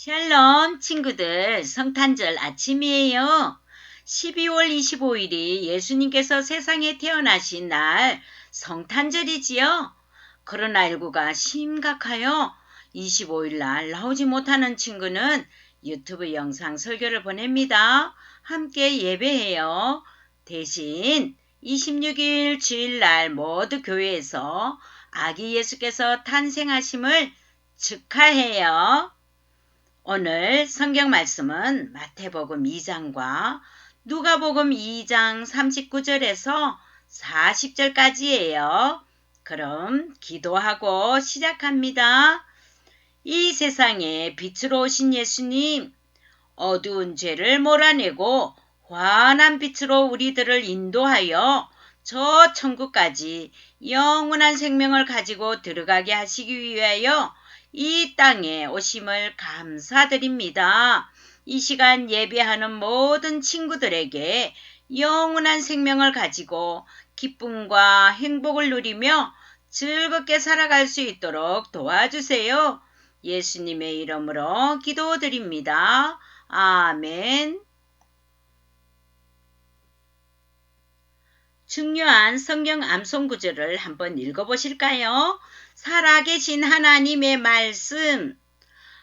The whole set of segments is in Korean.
샬롬 친구들, 성탄절 아침이에요. 12월 25일이 예수님께서 세상에 태어나신 날 성탄절이지요. 코로나19가 심각하여 25일 날 나오지 못하는 친구는 유튜브 영상 설교를 보냅니다. 함께 예배해요. 대신 26일 주일날 모두 교회에서 아기 예수께서 탄생하심을 축하해요. 오늘 성경 말씀은 마태복음 2장과 누가복음 2장 39절에서 40절까지예요. 그럼 기도하고 시작합니다. 이 세상에 빛으로 오신 예수님, 어두운 죄를 몰아내고 환한 빛으로 우리들을 인도하여 저 천국까지 영원한 생명을 가지고 들어가게 하시기 위하여 이 땅에 오심을 감사드립니다. 이 시간 예배하는 모든 친구들에게 영원한 생명을 가지고 기쁨과 행복을 누리며 즐겁게 살아갈 수 있도록 도와주세요. 예수님의 이름으로 기도드립니다. 아멘. 중요한 성경 암송 구절을 한번 읽어보실까요? 살아계신 하나님의 말씀.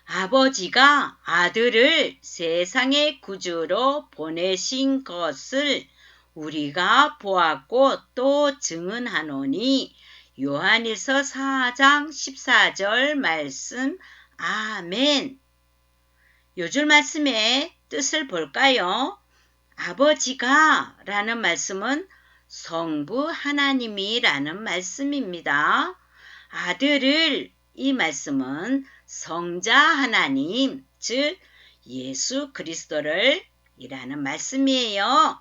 아버지가 아들을 세상의 구주로 보내신 것을 우리가 보았고 또 증언하노니. 요한일서 4장 14절 말씀. 아멘. 요절 말씀의 뜻을 볼까요? 아버지가 라는 말씀은 성부 하나님이라는 말씀입니다. 아들을 이 말씀은 성자 하나님, 즉 예수 그리스도를 이라는 말씀이에요.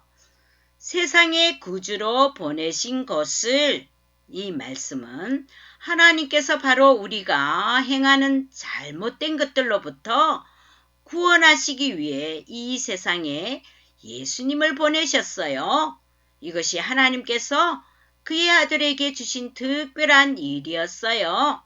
세상의 구주로 보내신 것을 이 말씀은 하나님께서 바로 우리가 행하는 잘못된 것들로부터 구원하시기 위해 이 세상에 예수님을 보내셨어요. 이것이 하나님께서 그의 아들에게 주신 특별한 일이었어요.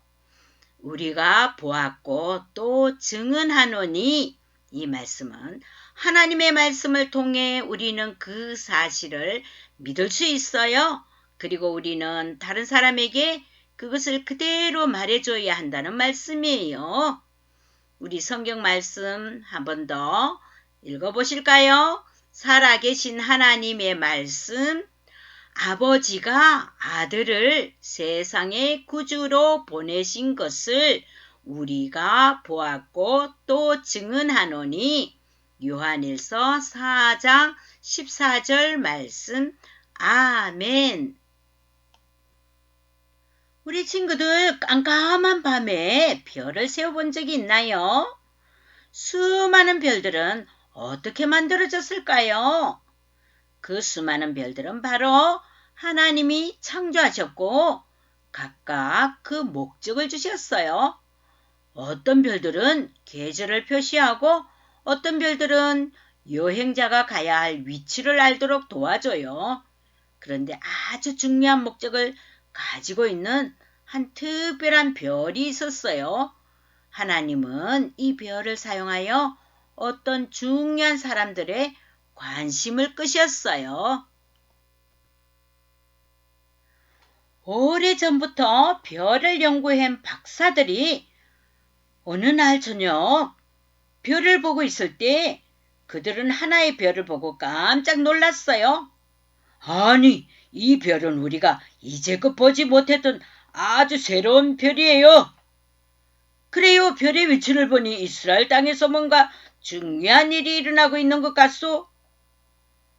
우리가 보았고 또 증언하노니 이 말씀은 하나님의 말씀을 통해 우리는 그 사실을 믿을 수 있어요. 그리고 우리는 다른 사람에게 그것을 그대로 말해줘야 한다는 말씀이에요. 우리 성경 말씀 한 번 더 읽어보실까요? 살아계신 하나님의 말씀. 아버지가 아들을 세상의 구주로 보내신 것을 우리가 보았고 또 증언하노니. 요한일서 4장 14절 말씀. 아멘. 우리 친구들 깜깜한 밤에 별을 세워본 적이 있나요? 수많은 별들은 어떻게 만들어졌을까요? 그 수많은 별들은 바로 하나님이 창조하셨고 각각 그 목적을 주셨어요. 어떤 별들은 계절을 표시하고 어떤 별들은 여행자가 가야 할 위치를 알도록 도와줘요. 그런데 아주 중요한 목적을 가지고 있는 한 특별한 별이 있었어요. 하나님은 이 별을 사용하여 어떤 중요한 사람들의 관심을 끄셨어요. 오래전부터 별을 연구한 박사들이 어느 날 저녁 별을 보고 있을 때 그들은 하나의 별을 보고 깜짝 놀랐어요. 아니, 이 별은 우리가 이제껏 보지 못했던 아주 새로운 별이에요. 그래요, 별의 위치를 보니 이스라엘 땅에서 뭔가 중요한 일이 일어나고 있는 것 같소.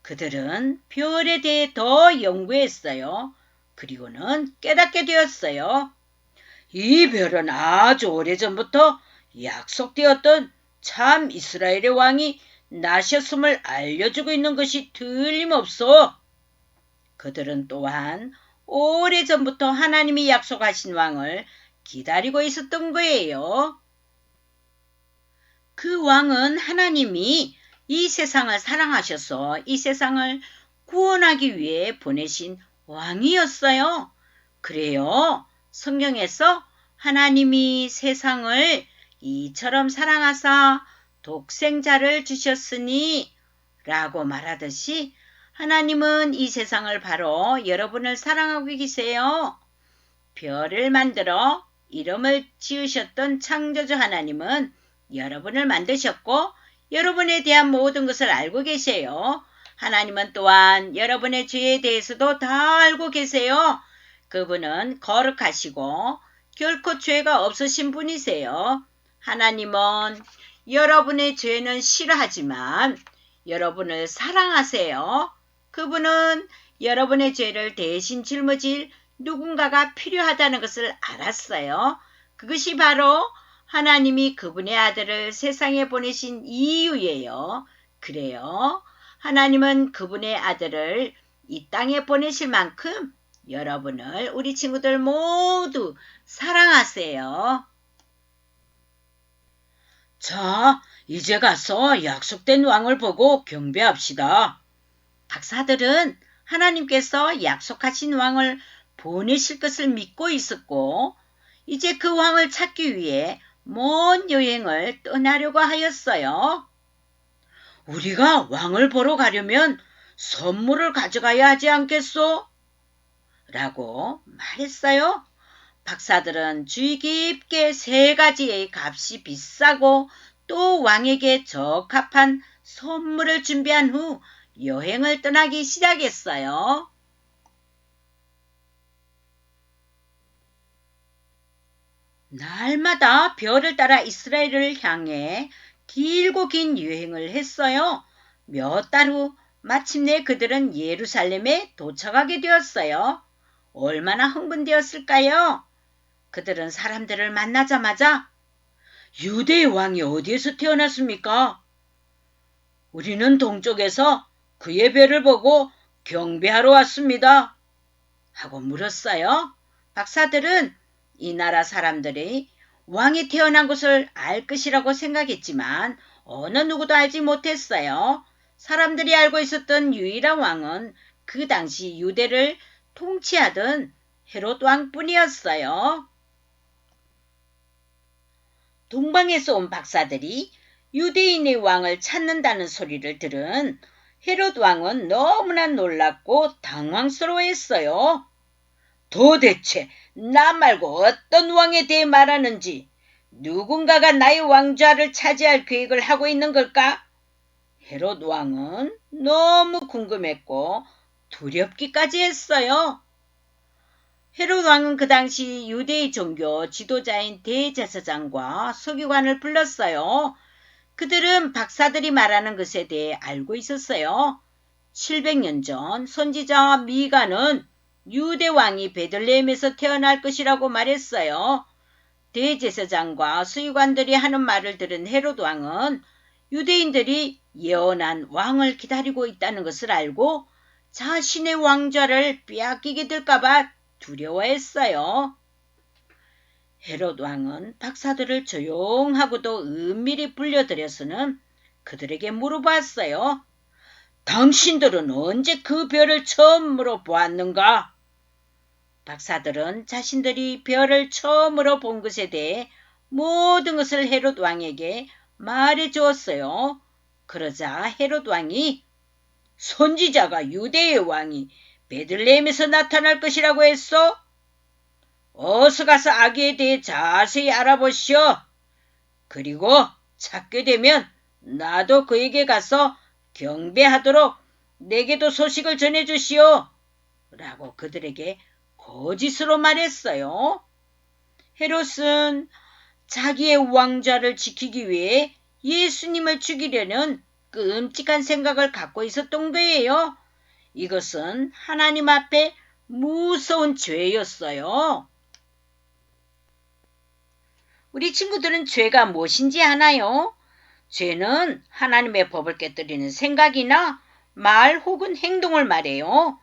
그들은 별에 대해 더 연구했어요. 그리고는 깨닫게 되었어요. 이 별은 아주 오래전부터 약속되었던 참 이스라엘의 왕이 나셨음을 알려주고 있는 것이 틀림없어. 그들은 또한 오래전부터 하나님이 약속하신 왕을 기다리고 있었던 거예요. 그 왕은 하나님이 이 세상을 사랑하셔서 이 세상을 구원하기 위해 보내신 왕이었어요. 그래요. 성경에서 하나님이 세상을 이처럼 사랑하사 독생자를 주셨으니 라고 말하듯이 하나님은 이 세상을 바로 여러분을 사랑하고 계세요. 별을 만들어 이름을 지으셨던 창조주 하나님은 여러분을 만드셨고 여러분에 대한 모든 것을 알고 계세요. 하나님은 또한 여러분의 죄에 대해서도 다 알고 계세요. 그분은 거룩하시고 결코 죄가 없으신 분이세요. 하나님은 여러분의 죄는 싫어하지만 여러분을 사랑하세요. 그분은 여러분의 죄를 대신 짊어질 누군가가 필요하다는 것을 알았어요. 그것이 바로 하나님이 그분의 아들을 세상에 보내신 이유예요. 그래요. 하나님은 그분의 아들을 이 땅에 보내실 만큼 여러분을 우리 친구들 모두 사랑하세요. 자, 이제 가서 약속된 왕을 보고 경배합시다. 박사들은 하나님께서 약속하신 왕을 보내실 것을 믿고 있었고 이제 그 왕을 찾기 위해 먼 여행을 떠나려고 하였어요. 우리가 왕을 보러 가려면 선물을 가져가야 하지 않겠소? 라고 말했어요. 박사들은 주의 깊게 3가지의 값이 비싸고 또 왕에게 적합한 선물을 준비한 후 여행을 떠나기 시작했어요. 날마다 별을 따라 이스라엘을 향해 길고 긴 여행을 했어요. 몇 달 후 마침내 그들은 예루살렘에 도착하게 되었어요. 얼마나 흥분되었을까요? 그들은 사람들을 만나자마자 유대의 왕이 어디에서 태어났습니까? 우리는 동쪽에서 그의 별을 보고 경배하러 왔습니다. 하고 물었어요. 박사들은 이 나라 사람들이 왕이 태어난 곳을 알 것이라고 생각했지만 어느 누구도 알지 못했어요. 사람들이 알고 있었던 유일한 왕은 그 당시 유대를 통치하던 헤롯 왕뿐이었어요. 동방에서 온 박사들이 유대인의 왕을 찾는다는 소리를 들은 헤롯 왕은 너무나 놀랐고 당황스러워했어요. 도대체 나 말고 어떤 왕에 대해 말하는지, 누군가가 나의 왕좌를 차지할 계획을 하고 있는 걸까? 헤롯 왕은 너무 궁금했고 두렵기까지 했어요. 헤롯 왕은 그 당시 유대의 종교 지도자인 대제사장과 서기관을 불렀어요. 그들은 박사들이 말하는 것에 대해 알고 있었어요. 700년 전 선지자 미가는 유대 왕이 베들레헴에서 태어날 것이라고 말했어요. 대제사장과 서기관들이 하는 말을 들은 헤롯 왕은 유대인들이 예언한 왕을 기다리고 있다는 것을 알고 자신의 왕좌를 빼앗기게 될까봐 두려워했어요. 헤롯 왕은 박사들을 조용하고도 은밀히 불려들여서는 그들에게 물어봤어요. 당신들은 언제 그 별을 처음으로 보았는가? 박사들은 자신들이 별을 처음으로 본 것에 대해 모든 것을 헤롯 왕에게 말해 주었어요. 그러자 헤롯 왕이 선지자가 유대의 왕이 베들레헴에서 나타날 것이라고 했소? 어서 가서 아기에 대해 자세히 알아보시오. 그리고 찾게 되면 나도 그에게 가서 경배하도록 내게도 소식을 전해주시오. 라고 그들에게 거짓으로 말했어요. 헤롯은 자기의 왕좌를 지키기 위해 예수님을 죽이려는 끔찍한 생각을 갖고 있었던 거예요. 이것은 하나님 앞에 무서운 죄였어요. 우리 친구들은 죄가 무엇인지 아나요? 죄는 하나님의 법을 깨뜨리는 생각이나 말 혹은 행동을 말해요.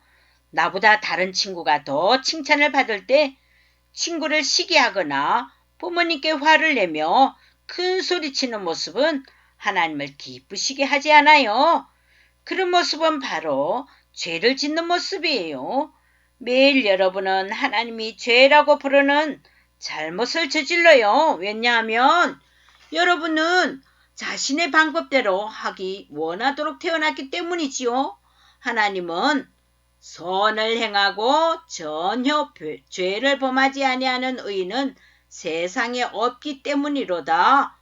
나보다 다른 친구가 더 칭찬을 받을 때 친구를 시기하거나 부모님께 화를 내며 큰 소리치는 모습은 하나님을 기쁘시게 하지 않아요. 그런 모습은 바로 죄를 짓는 모습이에요. 매일 여러분은 하나님이 죄라고 부르는 잘못을 저질러요. 왜냐하면 여러분은 자신의 방법대로 하기 원하도록 태어났기 때문이지요. 하나님은 선을 행하고 전혀 죄를 범하지 아니하는 의인은 세상에 없기 때문이로다.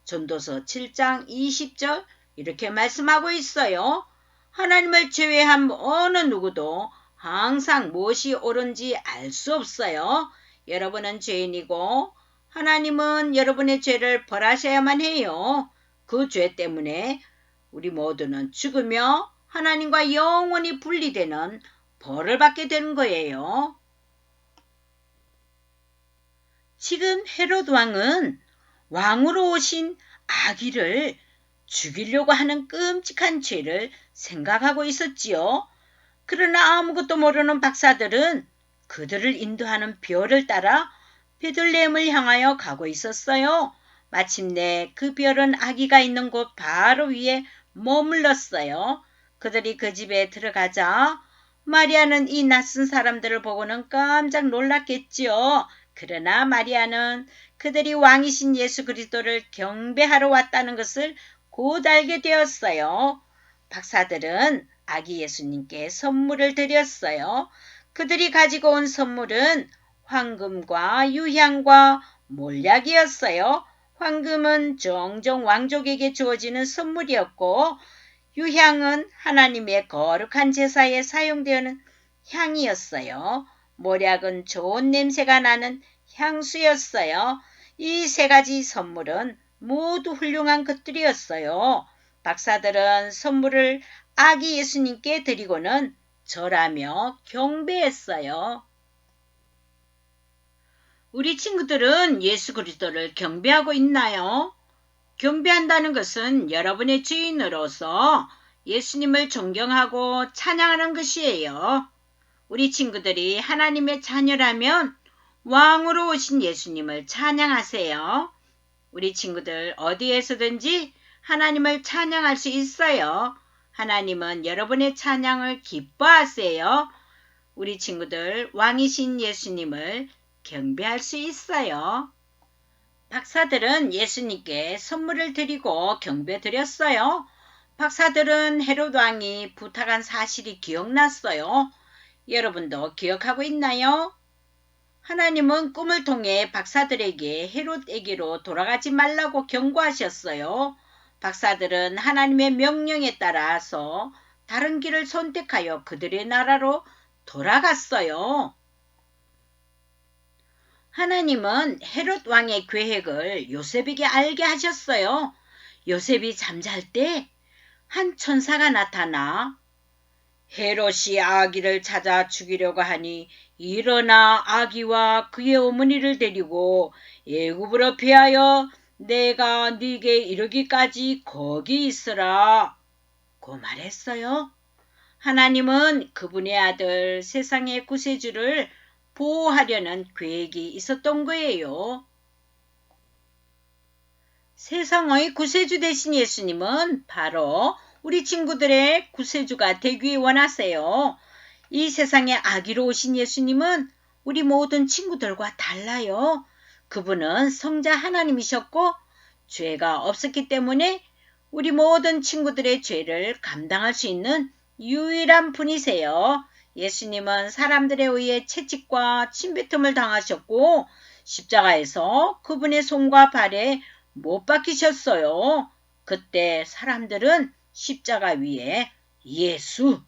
전도서 7장 20절 이렇게 말씀하고 있어요. 하나님을 제외한 어느 누구도 항상 무엇이 옳은지 알 수 없어요. 여러분은 죄인이고 하나님은 여러분의 죄를 벌하셔야만 해요. 그 죄 때문에 우리 모두는 죽으며 하나님과 영원히 분리되는 벌을 받게 되는 거예요. 지금 헤롯 왕은 왕으로 오신 아기를 죽이려고 하는 끔찍한 죄를 생각하고 있었지요. 그러나 아무것도 모르는 박사들은 그들을 인도하는 별을 따라 베들레헴을 향하여 가고 있었어요. 마침내 그 별은 아기가 있는 곳 바로 위에 머물렀어요. 그들이 그 집에 들어가자 마리아는 이 낯선 사람들을 보고는 깜짝 놀랐겠지요. 그러나 마리아는 그들이 왕이신 예수 그리스도를 경배하러 왔다는 것을 곧 알게 되었어요. 박사들은 아기 예수님께 선물을 드렸어요. 그들이 가지고 온 선물은 황금과 유향과 몰약이었어요. 황금은 종종 왕족에게 주어지는 선물이었고 유향은 하나님의 거룩한 제사에 사용되는 향이었어요. 몰약은 좋은 냄새가 나는 향수였어요. 이 세 가지 선물은 모두 훌륭한 것들이었어요. 박사들은 선물을 아기 예수님께 드리고는 절하며 경배했어요. 우리 친구들은 예수 그리스도를 경배하고 있나요? 경배한다는 것은 여러분의 주인으로서 예수님을 존경하고 찬양하는 것이에요. 우리 친구들이 하나님의 자녀라면 왕으로 오신 예수님을 찬양하세요. 우리 친구들 어디에서든지 하나님을 찬양할 수 있어요. 하나님은 여러분의 찬양을 기뻐하세요. 우리 친구들 왕이신 예수님을 경배할 수 있어요. 박사들은 예수님께 선물을 드리고 경배드렸어요. 박사들은 헤롯 왕이 부탁한 사실이 기억났어요. 여러분도 기억하고 있나요? 하나님은 꿈을 통해 박사들에게 헤롯에게로 돌아가지 말라고 경고하셨어요. 박사들은 하나님의 명령에 따라서 다른 길을 선택하여 그들의 나라로 돌아갔어요. 하나님은 헤롯 왕의 계획을 요셉에게 알게 하셨어요. 요셉이 잠잘 때 한 천사가 나타나 헤롯이 아기를 찾아 죽이려고 하니 일어나 아기와 그의 어머니를 데리고 애굽으로 피하여 내가 네게 이르기까지 거기 있으라 고 말했어요. 하나님은 그분의 아들 세상의 구세주를 보호하려는 계획이 있었던 거예요. 세상의 구세주 되신 예수님은 바로 우리 친구들의 구세주가 되기 원하세요. 이 세상에 아기로 오신 예수님은 우리 모든 친구들과 달라요. 그분은 성자 하나님이셨고 죄가 없었기 때문에 우리 모든 친구들의 죄를 감당할 수 있는 유일한 분이세요. 예수님은 사람들에 의해 채찍과 침뱉음을 당하셨고 십자가에서 그분의 손과 발에 못 박히셨어요. 그때 사람들은 십자가 위에 예수,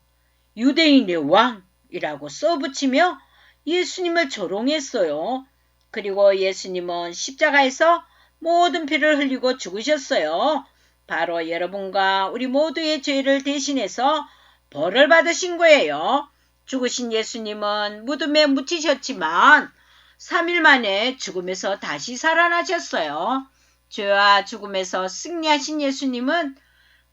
유대인의 왕이라고 써붙이며 예수님을 조롱했어요. 그리고 예수님은 십자가에서 모든 피를 흘리고 죽으셨어요. 바로 여러분과 우리 모두의 죄를 대신해서 벌을 받으신 거예요. 죽으신 예수님은 무덤에 묻히셨지만 3일 만에 죽음에서 다시 살아나셨어요. 죄와 죽음에서 승리하신 예수님은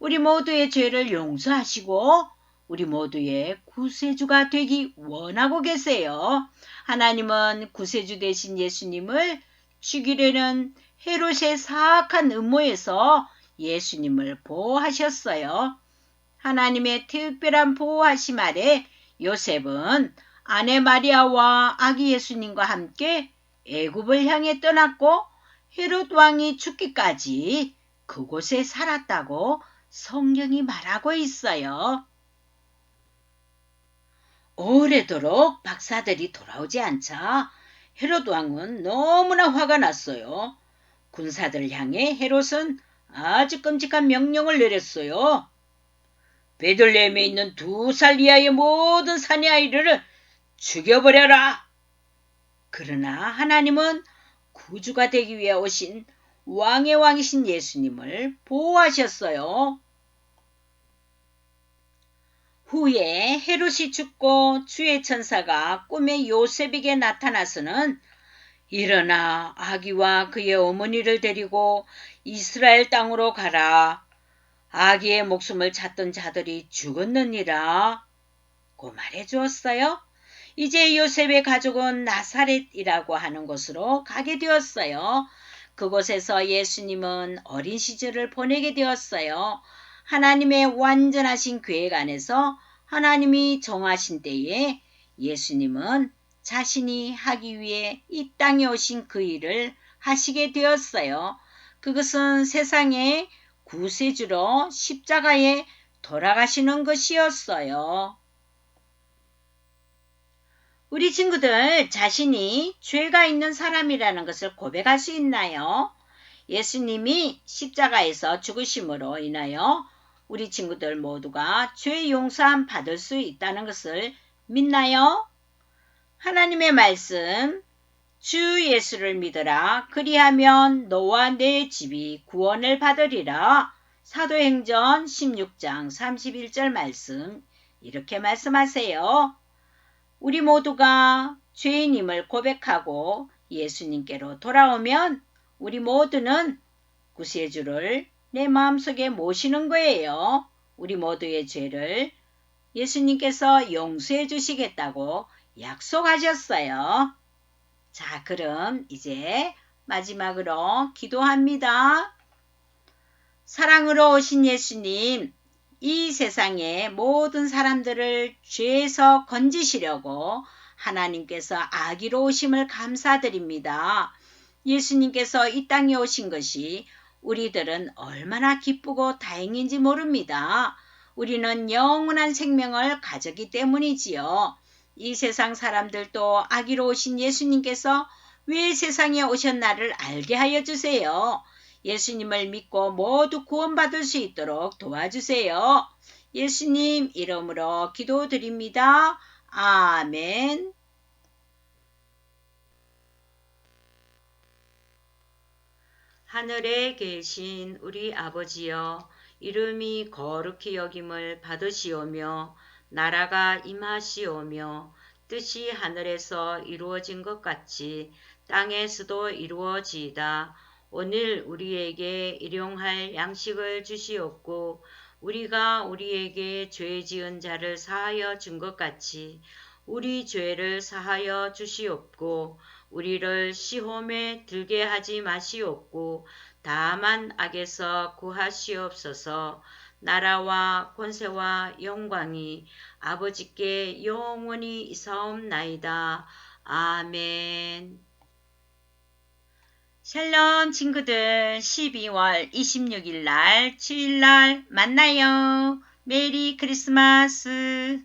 우리 모두의 죄를 용서하시고 우리 모두의 구세주가 되기 원하고 계세요. 하나님은 구세주 되신 예수님을 죽이려는 헤롯의 사악한 음모에서 예수님을 보호하셨어요. 하나님의 특별한 보호하심 아래 요셉은 아내 마리아와 아기 예수님과 함께 애굽을 향해 떠났고 헤롯 왕이 죽기까지 그곳에 살았다고 성경이 말하고 있어요. 오래도록 박사들이 돌아오지 않자 헤롯 왕은 너무나 화가 났어요. 군사들을 향해 헤롯은 아주 끔찍한 명령을 내렸어요. 베들레헴에 있는 2살 이하의 모든 사내 아이들을 죽여버려라. 그러나 하나님은 구주가 되기 위해 오신 왕의 왕이신 예수님을 보호하셨어요. 후에 헤롯이 죽고 주의 천사가 꿈에 요셉에게 나타나서는 일어나 아기와 그의 어머니를 데리고 이스라엘 땅으로 가라. 아기의 목숨을 찾던 자들이 죽었느니라 고 말해 주었어요. 이제 요셉의 가족은 나사렛이라고 하는 곳으로 가게 되었어요. 그곳에서 예수님은 어린 시절을 보내게 되었어요. 하나님의 완전하신 계획 안에서 하나님이 정하신 때에 예수님은 자신이 하기 위해 이 땅에 오신 그 일을 하시게 되었어요. 그것은 세상의 구세주로 십자가에 돌아가시는 것이었어요. 우리 친구들 자신이 죄가 있는 사람이라는 것을 고백할 수 있나요? 예수님이 십자가에서 죽으심으로 인하여 우리 친구들 모두가 죄 용서함 받을 수 있다는 것을 믿나요? 하나님의 말씀, 주 예수를 믿어라. 그리하면 너와 내 집이 구원을 받으리라. 사도행전 16장 31절 말씀, 이렇게 말씀하세요. 우리 모두가 죄인임을 고백하고 예수님께로 돌아오면 우리 모두는 구세주를 내 마음속에 모시는 거예요. 우리 모두의 죄를 예수님께서 용서해 주시겠다고 약속하셨어요. 자, 그럼 이제 마지막으로 기도합니다. 사랑으로 오신 예수님, 이 세상의 모든 사람들을 죄에서 건지시려고 하나님께서 아기로 오심을 감사드립니다. 예수님께서 이 땅에 오신 것이 우리들은 얼마나 기쁘고 다행인지 모릅니다. 우리는 영원한 생명을 가졌기 때문이지요. 이 세상 사람들도 아기로 오신 예수님께서 왜 세상에 오셨나를 알게 하여 주세요. 예수님을 믿고 모두 구원받을 수 있도록 도와주세요. 예수님 이름으로 기도드립니다. 아멘. 하늘에 계신 우리 아버지여, 이름이 거룩히 여김을 받으시오며 나라가 임하시오며 뜻이 하늘에서 이루어진 것 같이 땅에서도 이루어지이다. 오늘 우리에게 일용할 양식을 주시옵고 우리가 우리에게 죄 지은 자를 사하여 준 것 같이 우리 죄를 사하여 주시옵고 우리를 시험에 들게 하지 마시옵고 다만 악에서 구하시옵소서. 나라와 권세와 영광이 아버지께 영원히 있사옵나이다. 아멘. 샬롬 친구들, 12월 26일 날 7일 날 만나요. 메리 크리스마스.